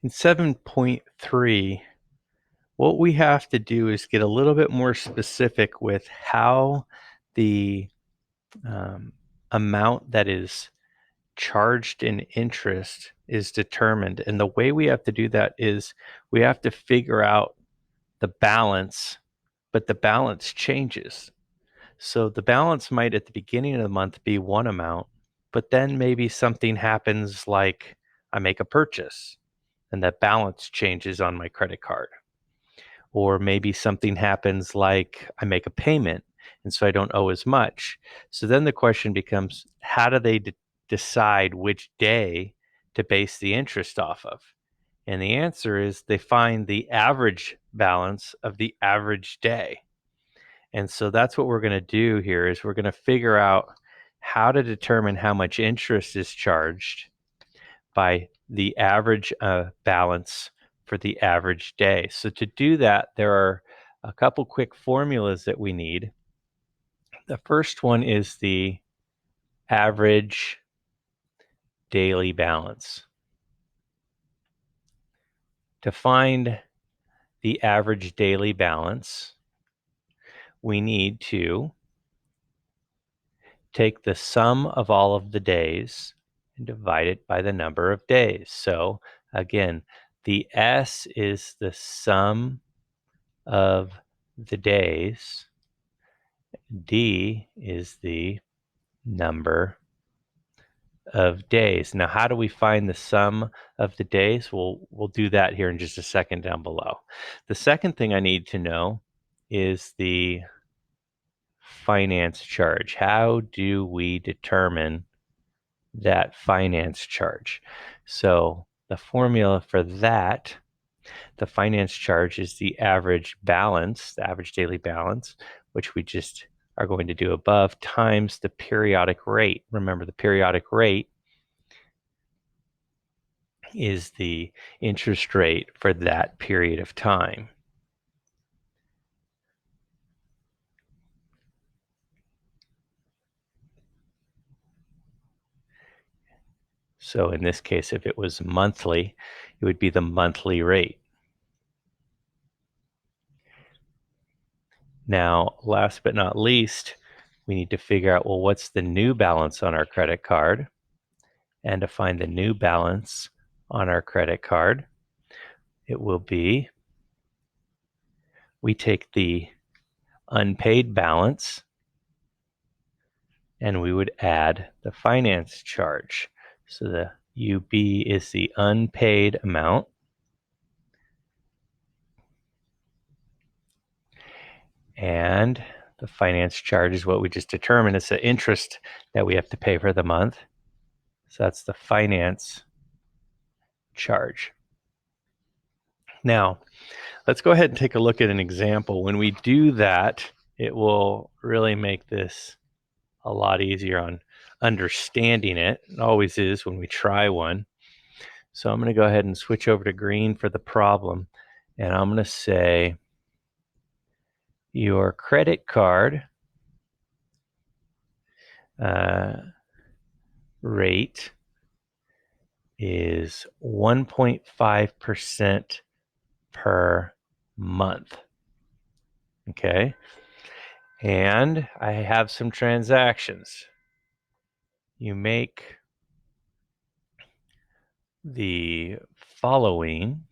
In 7.3, what we have to do is get a little bit more specific with how the amount that is charged in interest is determined. And the way we have to do that is we have to figure out the balance, but the balance changes. So the balance might at the beginning of the month be one amount, but then maybe something happens like I make a purchase and that balance changes on my credit card. Or maybe something happens like I make a payment and so I don't owe as much. So then the question becomes, how do they decide which day to base the interest off of? And the answer is they find the average balance of the average day. And so that's what we're going to do here is we're going to figure out how to determine how much interest is charged by the average balance for the average day. So to do that, there are a couple quick formulas that we need. The first one is the average daily balance. To find the average daily balance, we need to take the sum of all of the days and divide it by the number of days. So again, the S is the sum of the days. D is the number of days. Now, how do we find the sum of the days? We'll do that here in just a second down below. The second thing I need to know is the finance charge. How do we determine that finance charge? So the formula for that, the finance charge is the average balance, the average daily balance, which we just are going to do above, times the periodic rate. Remember, the periodic rate is the interest rate for that period of time. So in this case, if it was monthly, it would be the monthly rate. Now, last but not least, we need to figure out, well, what's the new balance on our credit card? And to find the new balance on our credit card, it will be, we take the unpaid balance and we would add the finance charge. So the UB is the unpaid amount. And the finance charge is what we just determined. It's the interest that we have to pay for the month. So that's the finance charge. Now, let's go ahead and take a look at an example. When we do that, it will really make this a lot easier on understanding it. It always is when we try one. So I'm going to go ahead and switch over to green for the problem. And I'm going to say your credit card rate is 1.5% per month. Okay. And I have some transactions. You make the following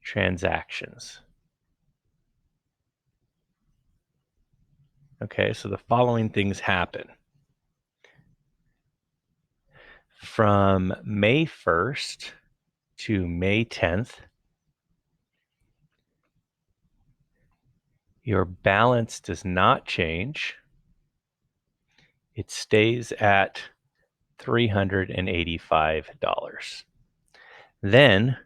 transactions. Okay, so the following things happen. From May 1st to May 10th, your balance does not change. It stays at $385. Then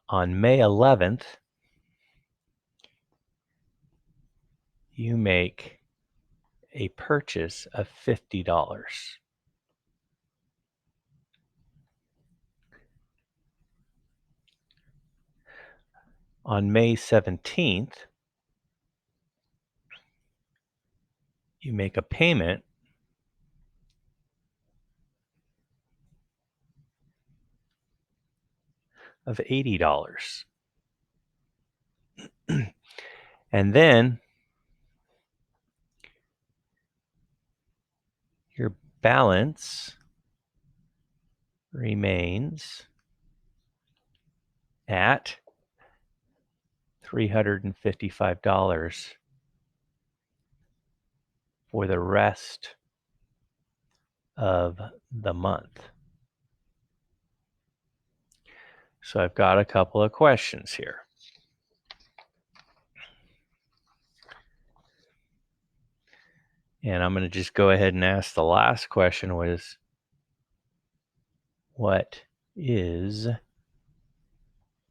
on May 11th, you make a purchase of $50. On May 17th, you make a payment of $80. And then your balance remains at $355 for the rest of the month. So I've got a couple of questions here. And I'm going to just go ahead and ask the last question was, what is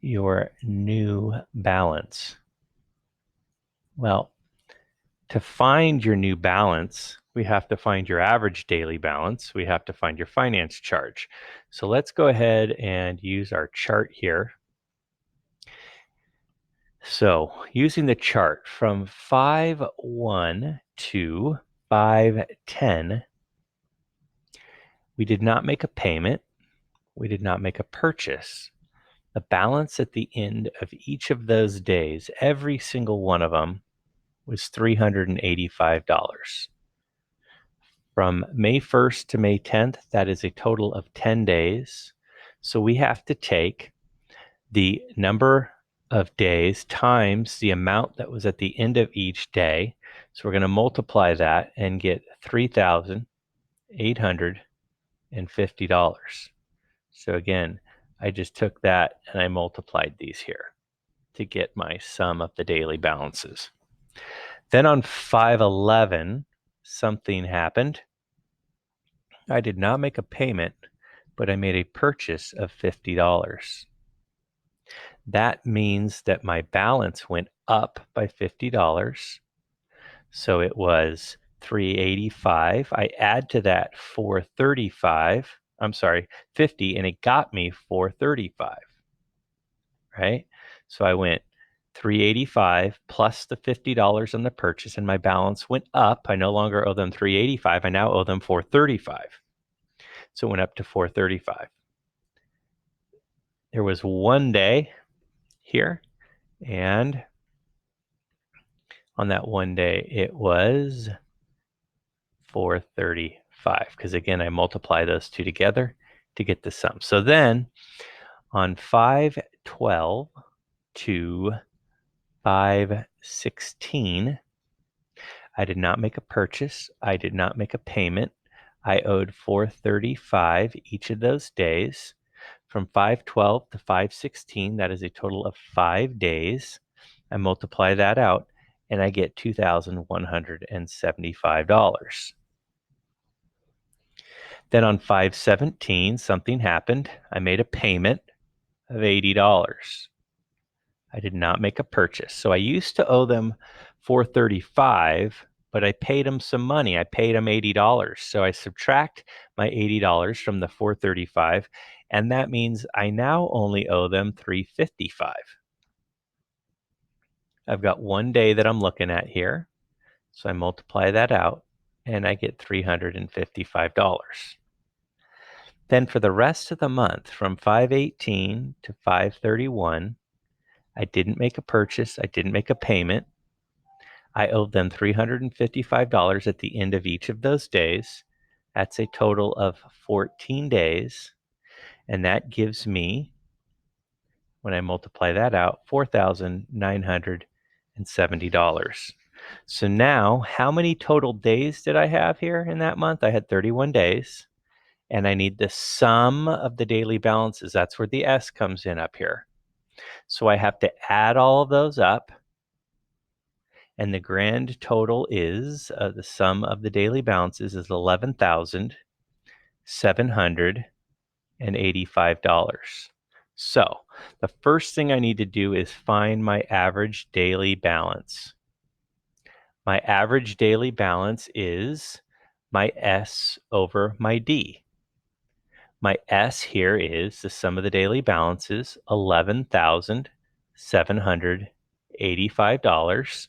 your new balance? Well, to find your new balance, we have to find your average daily balance. We have to find your finance charge. So let's go ahead and use our chart here. So using the chart from 5-1 to 5-10, we did not make a payment. We did not make a purchase. The balance at the end of each of those days, every single one of them, was $385. From May 1st to May 10th, that is a total of 10 days. So we have to take the number of days times the amount that was at the end of each day. So we're going to multiply that and get $3,850. So again, I just took that and I multiplied these here to get my sum of the daily balances. Then on 5/11, something happened. I did not make a payment, but I made a purchase of $50. That means that my balance went up by $50. So it was $385. I add to that $435. I'm sorry, 50, and it got me $435. Right? So I went $385 plus the $50 on the purchase, and my balance went up. I no longer owe them $385. I now owe them $435. So it went up to $435. There was one day here, and on that one day it was $435, because again I multiply those two together to get the sum. So then on 5/12 to 5/16, I did not make a purchase. I did not make a payment. I owed $435 each of those days. From 5/12 to 5/16, that is a total of 5 days. I multiply that out and I get $2,175. Then on 5/17, something happened. I made a payment of $80. I did not make a purchase. So I used to owe them $435, but I paid them some money. I paid them $80. So I subtract my $80 from the $435, and that means I now only owe them $355. I've got one day that I'm looking at here. So I multiply that out and I get $355. Then for the rest of the month, from 5/18 to 5/31, I didn't make a purchase. I didn't make a payment. I owed them $355 at the end of each of those days. That's a total of 14 days. And that gives me, when I multiply that out, $4,970. So now, how many total days did I have here in that month? I had 31 days. And I need the sum of the daily balances. That's where the S comes in up here. So I have to add all of those up. And the grand total is, the sum of the daily balances is $11,785. So the first thing I need to do is find my average daily balance. My average daily balance is my S over my D. My S here is the sum of the daily balances, $11,785,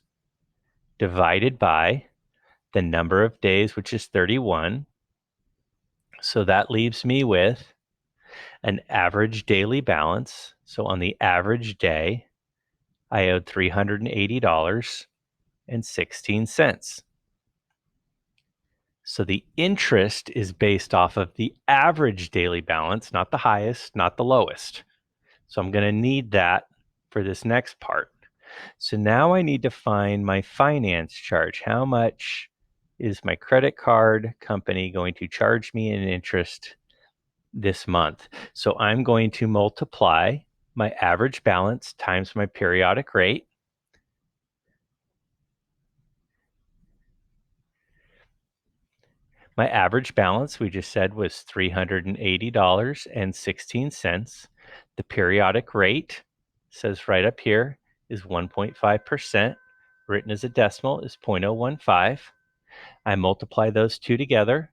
divided by the number of days, which is 31. So that leaves me with an average daily balance So on the average day, I owed $380.16. So the interest is based off of the average daily balance, not the highest, not the lowest. So I'm going to need that for this next part. So now I need to find my finance charge. How much is my credit card company going to charge me in interest this month? So I'm going to multiply my average balance times my periodic rate. My average balance, we just said, was $380.16. The periodic rate, says right up here, is 1.5%. Written as a decimal is 0.015. I multiply those two together,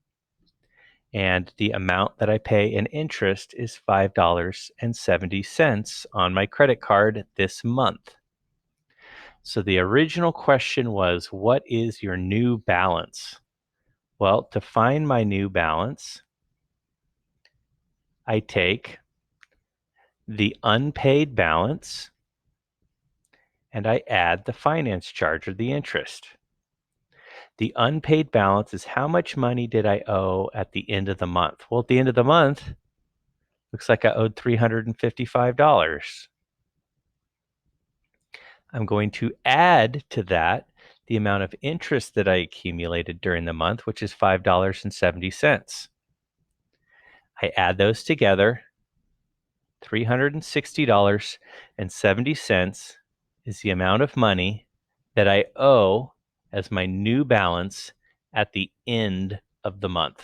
and the amount that I pay in interest is $5.70 on my credit card this month. So the original question was, what is your new balance? Well, to find my new balance, I take the unpaid balance and I add the finance charge or the interest. The unpaid balance is how much money did I owe at the end of the month? Well, at the end of the month, looks like I owed $355. I'm going to add to that the amount of interest that I accumulated during the month, which is $5.70. I add those together. $360.70 is the amount of money that I owe as my new balance at the end of the month.